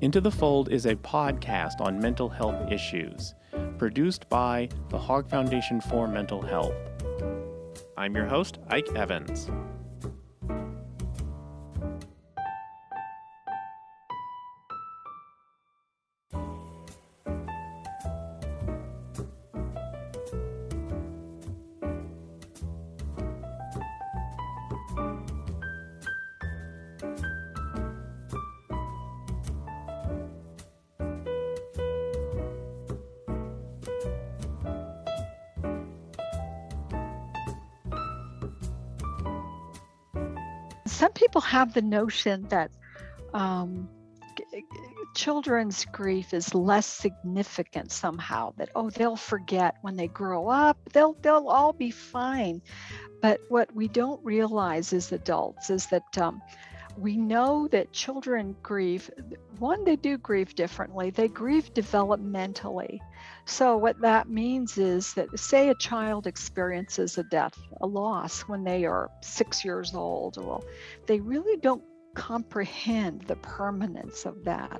Into the Fold is a podcast on mental health issues, produced by the Hogg Foundation for Mental Health. I'm your host, Ike Evans. Some people have the notion that children's grief is less significant somehow, that, they'll forget when they grow up, they'll all be fine. But what we don't realize as adults is that we know that children grieve. One, they do grieve differently. They grieve developmentally. So what that means is that, say a child experiences a death, a loss when they are 6 years old, well, they really don't comprehend the permanence of that.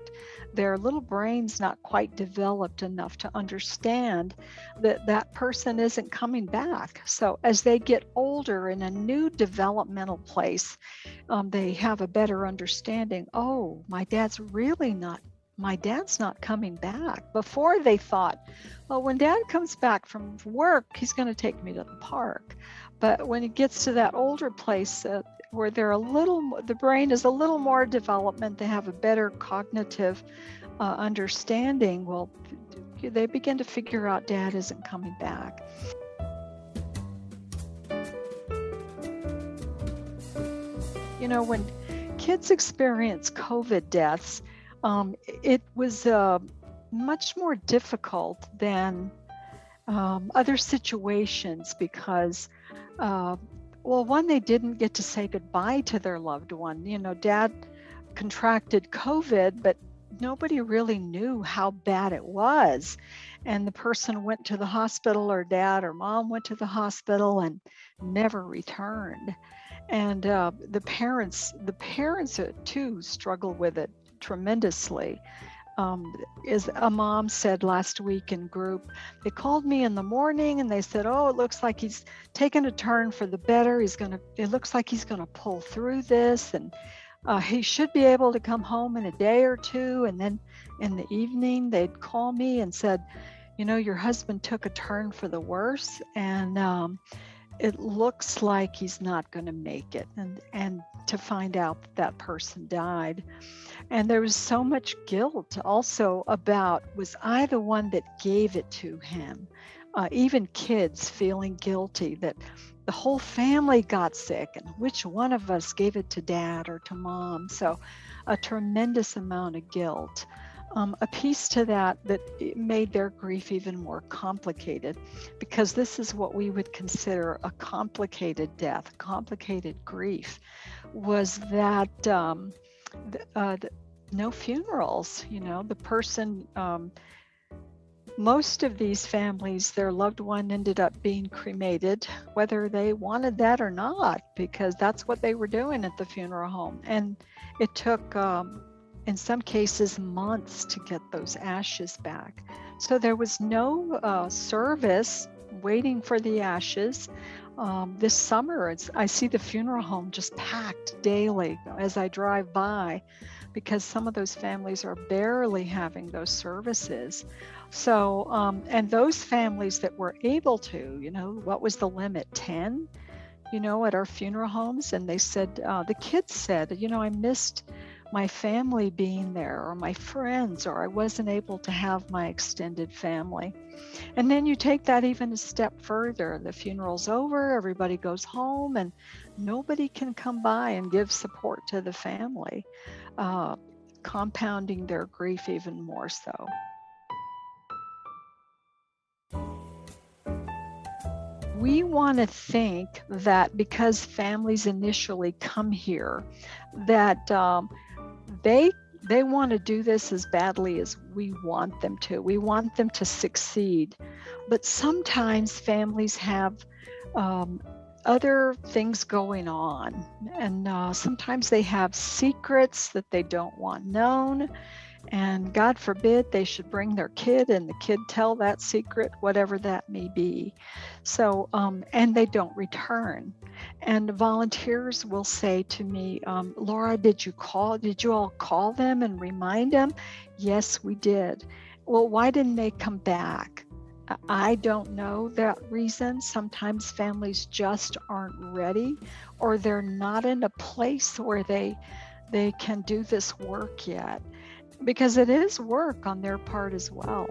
Their little brain's not quite developed enough to understand that that person isn't coming back. So as they get older in a new developmental place, they have a better understanding. Oh, my dad's not coming back. Before they thought, well, when dad comes back from work, he's going to take me to the park. But when it gets to that older place where the brain is a little more development, they have a better cognitive understanding, well, they begin to figure out dad isn't coming back. You know, when kids experience COVID deaths, it was much more difficult than other situations because, one, they didn't get to say goodbye to their loved one. You know, dad contracted COVID, but nobody really knew how bad it was. And the person went to the hospital, or dad or mom went to the hospital and never returned. And the parents too struggle with it tremendously. As a mom said last week in group, they called me in the morning and they said, it looks like he's taken a turn for the better. It looks like he's going to pull through this, and he should be able to come home in a day or two. And then in the evening, they'd call me and said, your husband took a turn for the worse, and it looks like he's not going to make it. And to find out that person died. And there was so much guilt also about, was I the one that gave it to him? Even kids feeling guilty that the whole family got sick, and which one of us gave it to dad or to mom? So a tremendous amount of guilt. A piece to that made their grief even more complicated, because this is what we would consider a complicated death, complicated grief, was that no funerals. The person, most of these families, their loved one ended up being cremated, whether they wanted that or not, because that's what they were doing at the funeral home. And it took, in some cases, months to get those ashes back. So there was no service waiting for the ashes. This summer, I see the funeral home just packed daily as I drive by, because some of those families are barely having those services. So, and those families that were able to, what was the limit? 10, at our funeral homes. And they said, the kids said, I missed my family being there, or my friends, or I wasn't able to have my extended family. And then you take that even a step further. The funeral's over, everybody goes home, and nobody can come by and give support to the family, compounding their grief even more so. We want to think that because families initially come here, that they want to do this as badly as we want them to. We want them to succeed. But sometimes families have other things going on. And sometimes they have secrets that they don't want known. And God forbid they should bring their kid and the kid tell that secret, whatever that may be. So, and they don't return. And volunteers will say to me, Laura, did you all call them and remind them? Yes, we did. Well, why didn't they come back? I don't know that reason. Sometimes families just aren't ready, or they're not in a place where they can do this work yet, because it is work on their part as well.